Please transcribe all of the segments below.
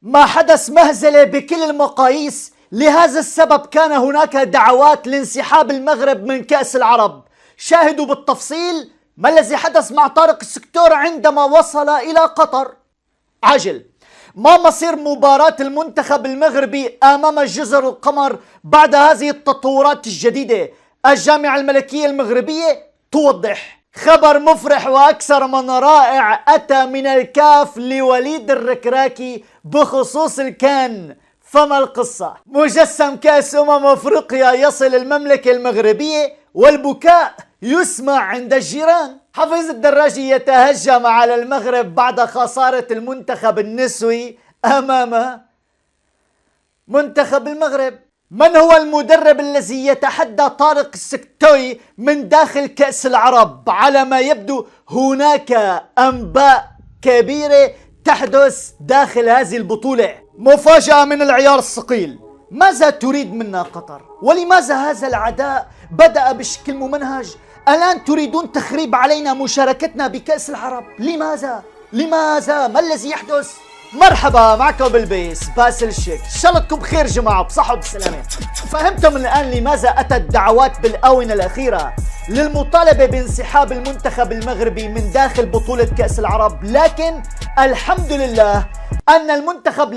ما حدث مهزلة بكل المقاييس. لهذا السبب كان هناك دعوات لانسحاب المغرب من كأس العرب. شاهدوا بالتفصيل ما الذي حدث مع طارق السكتور عندما وصل إلى قطر. عجل، ما مصير مباراة المنتخب المغربي أمام جزر القمر بعد هذه التطورات الجديدة؟ الجامعة الملكية المغربية توضح. خبر مفرح وأكثر من رائع أتى من الكاف لوليد الركراكي بخصوص الكان. فما القصة؟ مجسم كأس أفريقيا يصل المملكة المغربية والبكاء يسمع عند الجيران. حفيظ الدراجي يتهجم على المغرب بعد خسارة المنتخب النسوي أمام منتخب المغرب. من هو المدرب الذي يتحدى طارق السكتوي من داخل كأس العرب؟ على ما يبدو هناك أنباء كبيرة تحدث داخل هذه البطولة. مفاجأة من العيار الثقيل. ماذا تريد منا قطر؟ ولماذا هذا العداء بدأ بشكل ممنهج؟ الآن تريدون تخريب علينا مشاركتنا بكأس العرب. لماذا؟ ما الذي يحدث؟ مرحبا، معكم بالبيس باسل الشيك. ان شاء الله تكون بخير جماعه، بصحه وبسلامه. فهمتم الان لماذا اتت دعوات بالاونه الاخيره للمطالبه بانسحاب المنتخب المغربي من داخل بطوله كاس العرب، لكن الحمد لله ان المنتخب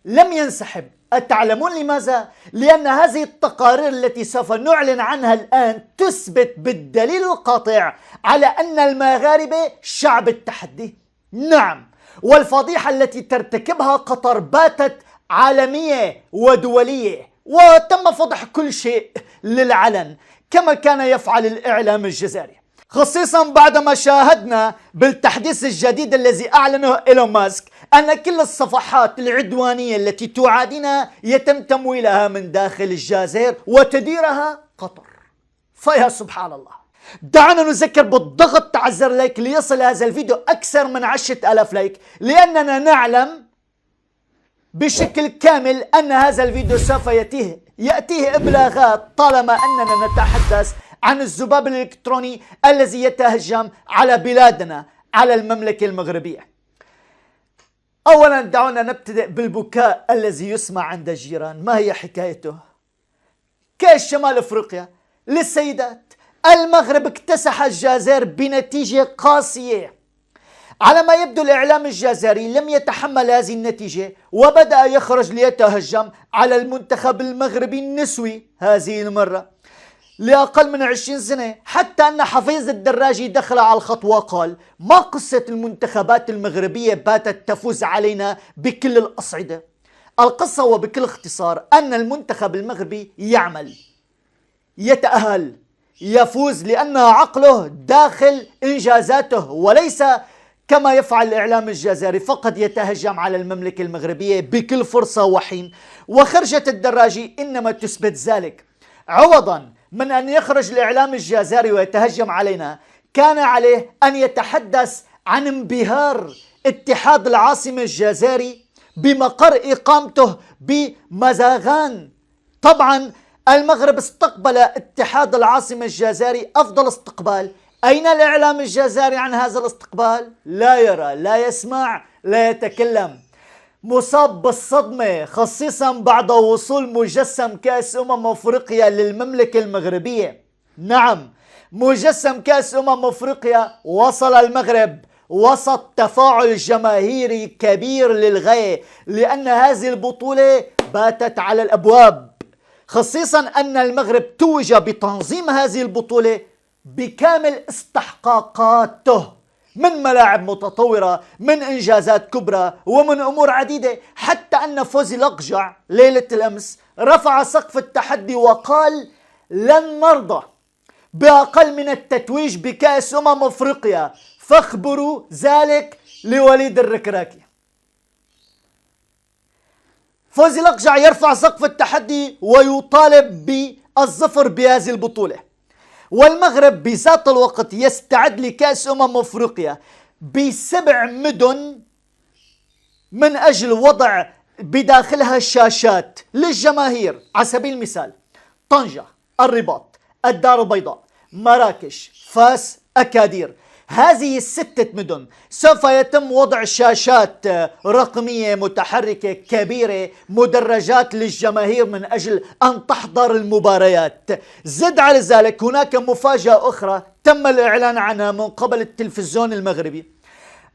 لم ينسحب. أتعلمون لماذا؟ لأن هذه التقارير التي سوف نعلن عنها الآن تثبت بالدليل القاطع على أن المغاربة شعب التحدي. نعم، والفضيحة التي ترتكبها قطر باتت عالمية ودولية، وتم فضح كل شيء للعلن كما كان يفعل الإعلام الجزائري، خصيصا بعدما شاهدنا بالتحديث الجديد الذي أعلنه إيلون ماسك أن كل الصفحات العدوانية التي تعادينا يتم تمويلها من داخل الجزائر وتديرها قطر. فيا سبحان الله. دعنا نذكر بالضغط على زر لايك ليصل هذا الفيديو أكثر من 10,000 لايك، لأننا نعلم بشكل كامل أن هذا الفيديو سوف يأتيه إبلاغات طالما أننا نتحدث عن الذباب الإلكتروني الذي يتهجم على بلادنا، على المملكة المغربية. أولا دعونا نبتدئ بالبكاء الذي يسمع عند الجيران. ما هي حكايته؟ كأس شمال أفريقيا للسيدات، المغرب اكتسح الجزائر بنتيجة قاسية. على ما يبدو الإعلام الجزائري لم يتحمل هذه النتيجة وبدأ يخرج ليتهجم على المنتخب المغربي النسوي هذه المرة لأقل من 20 سنة، حتى أن حفيظ الدراجي دخل على الخط وقال: ما قصة المنتخبات المغربية باتت تفوز علينا بكل الأصعدة؟ القصة وبكل اختصار أن المنتخب المغربي يعمل، يتأهل، يفوز لأن عقله داخل إنجازاته، وليس كما يفعل الإعلام الجزائري فقط يتهجم على المملكة المغربية بكل فرصة وحين. وخرجة الدراجي إنما تثبت ذلك. عوضا من أن يخرج الإعلام الجزائري ويتهجم علينا، كان عليه أن يتحدث عن انبهار اتحاد العاصمة الجزائري بمقر إقامته بمزاغان. طبعا المغرب استقبل اتحاد العاصمة الجزائري أفضل استقبال. أين الإعلام الجزائري عن هذا الاستقبال؟ لا يرى، لا يسمع، لا يتكلم. مصاب بالصدمة خصيصا بعد وصول مجسم كأس أفريقيا للمملكة المغربية. نعم، مجسم كأس أفريقيا وصل المغرب وسط تفاعل جماهيري كبير للغاية، لأن هذه البطولة باتت على الأبواب، خصيصا أن المغرب توج بتنظيم هذه البطولة بكامل استحقاقاته، من ملاعب متطورة، من إنجازات كبرى، ومن أمور عديدة، حتى أن فوزي لقجع ليلة الأمس رفع سقف التحدي وقال: لن نرضى بأقل من التتويج بكأس أفريقيا، فاخبروا ذلك لوليد الركراكي. فوزي لقجع يرفع سقف التحدي ويطالب بالظفر بهذه البطولة، والمغرب بذات الوقت يستعد لكأس أفريقيا ب7 مدن من أجل وضع بداخلها شاشات للجماهير. على سبيل المثال: طنجة، الرباط، الدار البيضاء، مراكش، فاس، أكادير. هذه الستة مدن سوف يتم وضع شاشات رقمية متحركة كبيرة، مدرجات للجماهير من أجل أن تحضر المباريات. زد على ذلك هناك مفاجأة أخرى تم الإعلان عنها من قبل التلفزيون المغربي.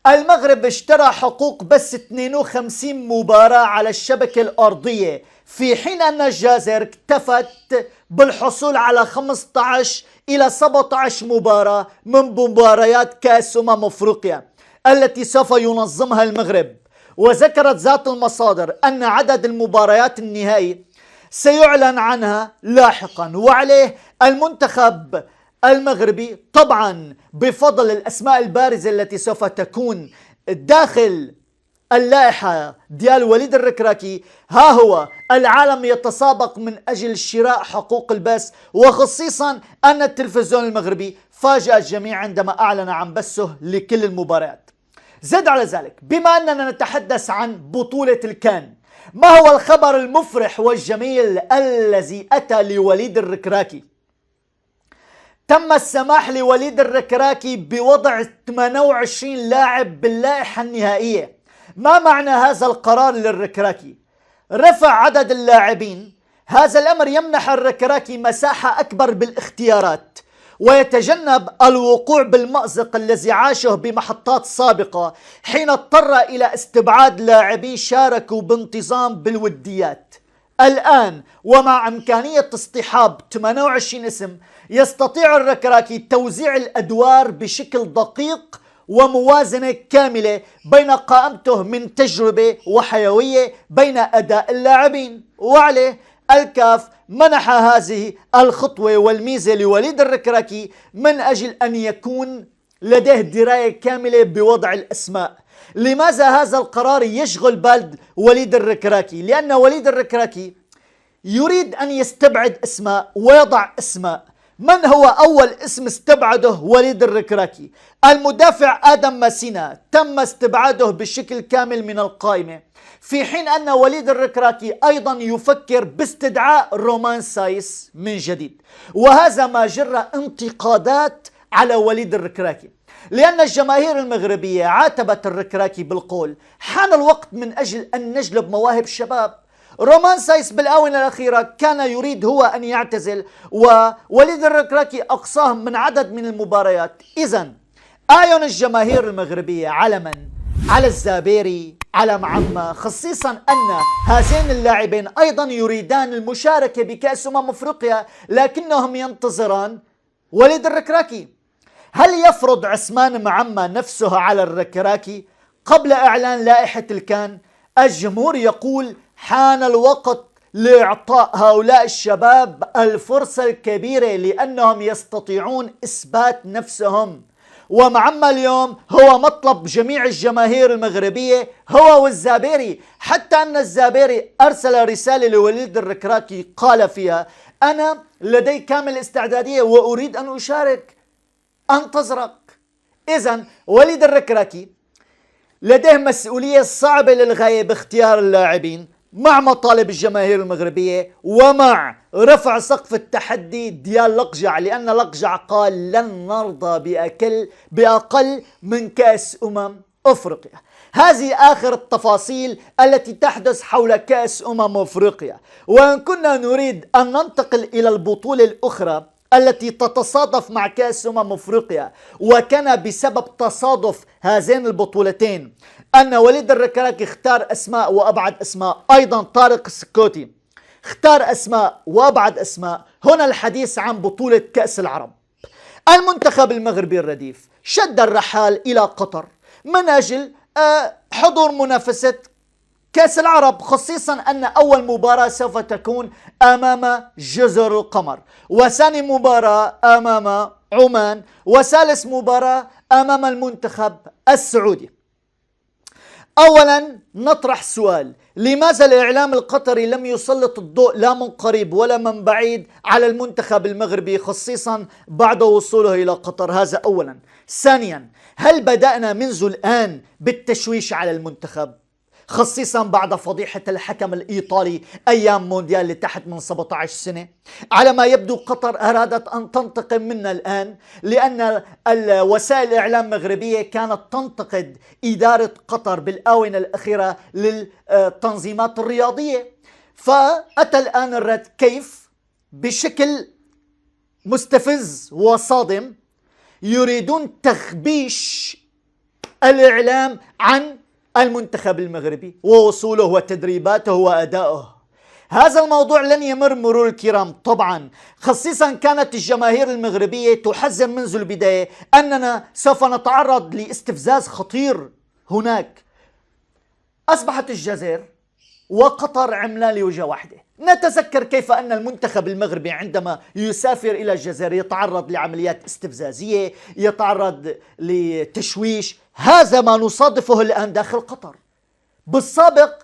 المغرب اشترى حقوق بس 52 مباراة على الشبكة الأرضية، في حين أن الجزائر اكتفت بالحصول على 15 إلى 17 مباراة من مباريات كأس أفريقيا التي سوف ينظمها المغرب. وذكرت ذات المصادر أن عدد المباريات النهائي سيعلن عنها لاحقا، وعليه المنتخب المغربي طبعا بفضل الأسماء البارزة التي سوف تكون داخل اللائحة ديال وليد الركراكي. ها هو العالم يتسابق من أجل شراء حقوق البث، وخصيصا أن التلفزيون المغربي فاجأ الجميع عندما أعلن عن بثه لكل المباريات. زد على ذلك، بما أننا نتحدث عن بطولة الكان، ما هو الخبر المفرح والجميل الذي أتى لوليد الركراكي؟ تم السماح لوليد الركراكي بوضع 28 لاعب باللائحة النهائية. ما معنى هذا القرار للركراكي؟ رفع عدد اللاعبين. هذا الأمر يمنح الركراكي مساحة أكبر بالاختيارات، ويتجنب الوقوع بالمأزق الذي عاشه بمحطات سابقة حين اضطر إلى استبعاد لاعبين شاركوا بانتظام بالوديات. الآن ومع إمكانية اصطحاب 28 اسم، يستطيع الركراكي توزيع الأدوار بشكل دقيق وموازنة كاملة بين قائمته من تجربة وحيوية بين أداء اللاعبين. وعليه الكاف منح هذه الخطوة والميزة لوليد الركراكي من أجل أن يكون لديه دراية كاملة بوضع الأسماء. لماذا هذا القرار يشغل بال وليد الركراكي؟ لأن وليد الركراكي يريد أن يستبعد اسماء ويضع اسماء. من هو أول اسم استبعده وليد الركراكي؟ المدافع آدم ماسينا تم استبعاده بشكل كامل من القائمة، في حين أن وليد الركراكي أيضا يفكر باستدعاء رومان سايس من جديد، وهذا ما جرى انتقادات على وليد الركراكي، لأن الجماهير المغربية عاتبت الركراكي بالقول حان الوقت من أجل أن نجلب مواهب الشباب. رومان سايس بالآونة الأخيرة كان يريد هو أن يعتزل، ووليد الركراكي أقصاه من عدد من المباريات. إذن أعين الجماهير المغربية على من؟ على الزابيري، على معمة، خصيصا أن هذين اللاعبين أيضا يريدان المشاركة بكأس أفريقيا، لكنهم ينتظران وليد الركراكي. هل يفرض عثمان معمة نفسه على الركراكي قبل إعلان لائحة الكان؟ الجمهور يقول حان الوقت لإعطاء هؤلاء الشباب الفرصة الكبيرة لأنهم يستطيعون إثبات نفسهم. ومعمة اليوم هو مطلب جميع الجماهير المغربية، هو والزابيري، حتى أن الزابيري أرسل رسالة لوليد الركراكي قال فيها: أنا لدي كامل استعدادية وأريد أن أشارك، أنتظرك. إذن وليد الركراكي لديه مسؤولية صعبة للغاية باختيار اللاعبين، مع مطالب الجماهير المغربية ومع رفع سقف التحدي ديال لقجع، لأن لقجع قال لن نرضى بأقل من كأس أفريقيا. هذه آخر التفاصيل التي تحدث حول كأس أفريقيا. وإن كنا نريد أن ننتقل إلى البطولة الأخرى التي تتصادف مع كأس أفريقيا، وكان بسبب تصادف هذين البطولتين أن وليد الركراكي اختار أسماء وأبعد أسماء، أيضا طارق السكوتي اختار أسماء وأبعد أسماء. هنا الحديث عن بطولة كأس العرب. المنتخب المغربي الرديف شد الرحال إلى قطر من أجل حضور منافسة كأس العرب، خصيصا أن أول مباراة سوف تكون أمام جزر القمر، وثاني مباراة أمام عمان، وثالث مباراة أمام المنتخب السعودي. أولا نطرح سؤال: لماذا الإعلام القطري لم يسلط الضوء لا من قريب ولا من بعيد على المنتخب المغربي، خصيصا بعد وصوله إلى قطر؟ هذا أولا. ثانيا، هل بدأنا منذ الآن بالتشويش على المنتخب؟ خصيصا بعد فضيحة الحكم الإيطالي أيام مونديال اللي تحت من 17 سنة. على ما يبدو قطر أرادت أن تنتقم منا الآن، لأن وسائل الإعلام المغربية كانت تنتقد إدارة قطر بالآونة الأخيرة للتنظيمات الرياضية. فأتى الآن الرد، كيف بشكل مستفز وصادم يريدون تخبيش الإعلام عن المنتخب المغربي ووصوله وتدريباته وأدائه. هذا الموضوع لن يمر مرور الكرام طبعا، خصيصا كانت الجماهير المغربية تحذر منذ البداية أننا سوف نتعرض لاستفزاز خطير هناك. أصبحت الجزائر وقطر عملان لوجه واحدة. نتذكر كيف أن المنتخب المغربي عندما يسافر إلى الجزائر يتعرض لعمليات استفزازية، يتعرض لتشويش. هذا ما نصادفه الآن داخل قطر. بالسابق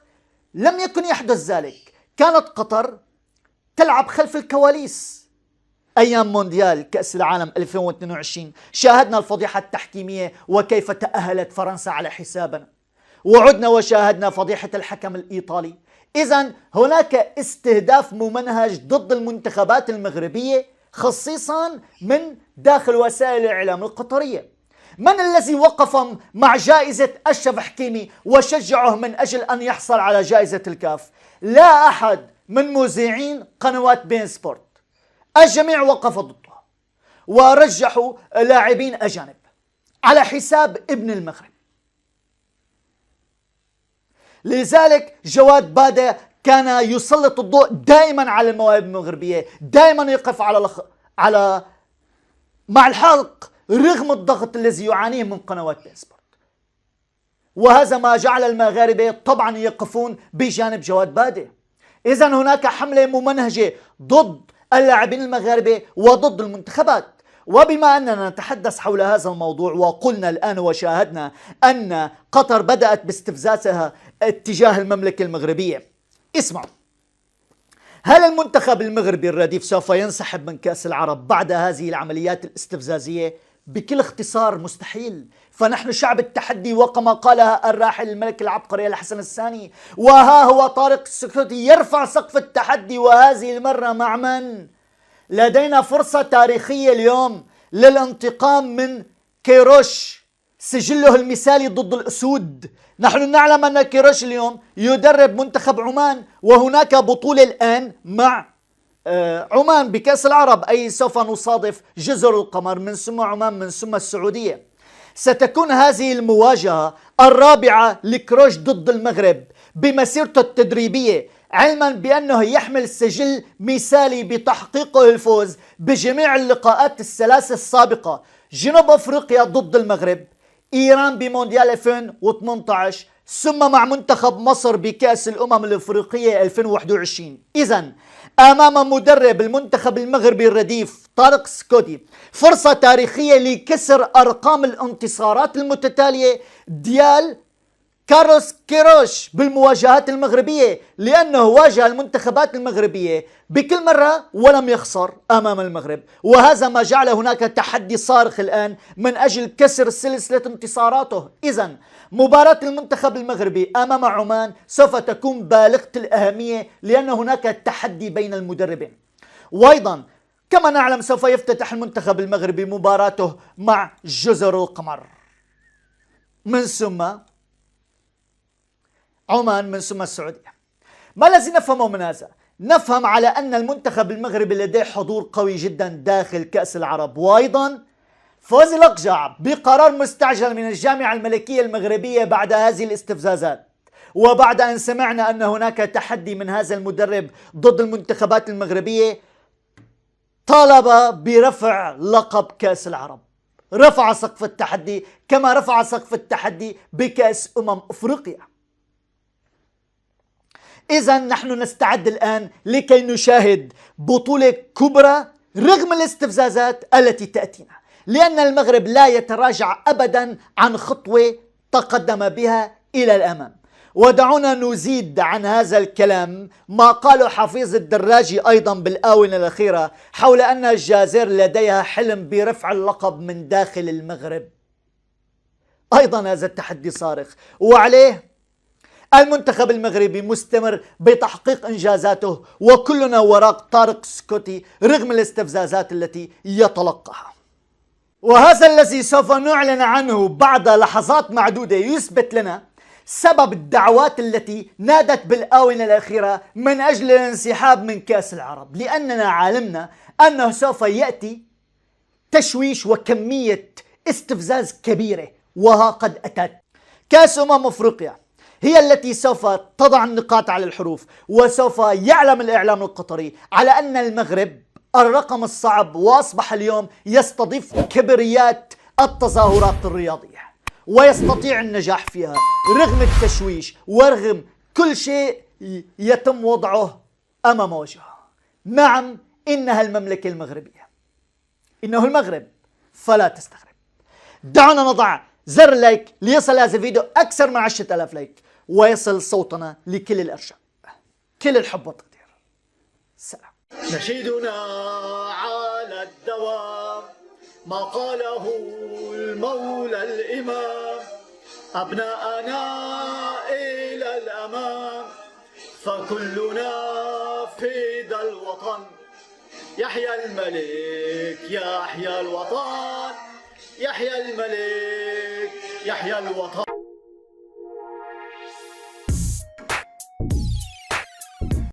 لم يكن يحدث ذلك، كانت قطر تلعب خلف الكواليس. أيام مونديال كأس العالم 2022 شاهدنا الفضيحة التحكيمية وكيف تأهلت فرنسا على حسابنا، وعدنا وشاهدنا فضيحة الحكم الإيطالي. إذن هناك استهداف ممنهج ضد المنتخبات المغربية، خصيصا من داخل وسائل الإعلام القطرية. من الذي وقف مع جائزة أشرف حكيمي وشجعه من أجل أن يحصل على جائزة الكاف؟ لا أحد من مذيعين قنوات بين سبورت، الجميع وقف ضده ورجحوا لاعبين أجانب على حساب ابن المغرب. لذلك جواد بادة كان يسلط الضوء دائما على المواهب المغربية، دائما يقف على مع الحلق رغم الضغط الذي يعانيه من قنوات بين سبورت. وهذا ما جعل المغاربة طبعا يقفون بجانب جواد بادة. إذن هناك حملة ممنهجة ضد اللاعبين المغاربة وضد المنتخبات. وبما أننا نتحدث حول هذا الموضوع وقلنا الآن وشاهدنا أن قطر بدأت باستفزازها اتجاه المملكة المغربية، اسمعوا. هل المنتخب المغربي الرديف سوف ينسحب من كأس العرب بعد هذه العمليات الاستفزازية؟ بكل اختصار مستحيل. فنحن شعب التحدي، وكما قالها الراحل الملك العبقري الحسن الثاني، وها هو طارق السكوتي يرفع سقف التحدي، وهذه المرة مع من؟ لدينا فرصة تاريخية اليوم للانتقام من كيروش، سجله المثالي ضد الأسود. نحن نعلم أن كيروش اليوم يدرب منتخب عمان، وهناك بطولة الآن مع عمان بكأس العرب، أي سوف نصادف جزر القمر من ثم عمان من ثم السعودية. ستكون هذه المواجهة الرابعة لكروش ضد المغرب بمسيرته التدريبية، علما بأنه يحمل سجل مثالي بتحقيقه الفوز بجميع اللقاءات الثلاثة السابقة: جنوب أفريقيا ضد المغرب، إيران بمونديال 2018، ثم مع منتخب مصر بكأس الأمم الأفريقية 2021. إذن أمام مدرب المنتخب المغربي الرديف طارق سكوتي فرصة تاريخية لكسر أرقام الانتصارات المتتالية ديال كارلوس كيروش بالمواجهات المغربية، لأنه واجه المنتخبات المغربية بكل مرة ولم يخسر أمام المغرب. وهذا ما جعل هناك تحدي صارخ الآن من أجل كسر سلسلة انتصاراته. إذن مباراة المنتخب المغربي أمام عمان سوف تكون بالغة الأهمية، لأن هناك تحدي بين المدربين. وأيضا كما نعلم سوف يفتتح المنتخب المغربي مباراته مع جزر القمر، من ثم عمان، من ثم السعودية. ما الذي نفهمه من هذا؟ نفهم على أن المنتخب المغربي لديه حضور قوي جدا داخل كأس العرب، وأيضا فوز الأقجع بقرار مستعجل من الجامعة الملكية المغربية بعد هذه الاستفزازات، وبعد أن سمعنا أن هناك تحدي من هذا المدرب ضد المنتخبات المغربية، طالب برفع لقب كأس العرب. رفع سقف التحدي كما رفع سقف التحدي بكأس أفريقيا. إذن نحن نستعد الآن لكي نشاهد بطولة كبرى رغم الاستفزازات التي تأتينا، لأن المغرب لا يتراجع أبدا عن خطوة تقدم بها إلى الأمام. ودعونا نزيد عن هذا الكلام ما قاله حفيظ الدراجي أيضا بالآونة الأخيرة حول أن الجزائر لديها حلم برفع اللقب من داخل المغرب. أيضا هذا التحدي صارخ، وعليه المنتخب المغربي مستمر بتحقيق إنجازاته، وكلنا وراء طارق السكوتي رغم الاستفزازات التي يتلقاها. وهذا الذي سوف نعلن عنه بعد لحظات معدودة يثبت لنا سبب الدعوات التي نادت بالآونة الأخيرة من أجل الانسحاب من كأس العرب، لأننا علمنا أنه سوف يأتي تشويش وكمية استفزاز كبيرة، وها قد أتت. كأس أفريقيا هي التي سوف تضع النقاط على الحروف، وسوف يعلم الإعلام القطري على أن المغرب الرقم الصعب، وأصبح اليوم يستضيف كبريات التظاهرات الرياضية ويستطيع النجاح فيها رغم التشويش ورغم كل شيء يتم وضعه أمام وجهه. نعم، إنها المملكة المغربية، إنه المغرب، فلا تستغرب. دعونا نضع زر لايك ليصل هذا الفيديو أكثر من 10,000 لايك، ويصل صوتنا لكل الأرجاء. كل الحب والتقدير. سلام. نشيدنا على الدوام ما قاله المولى الإمام، أبناءنا إلى الأمام فكلنا فدى الوطن. يحيى الملك يحيى الوطن، يحيى الملك يحيى الوطن.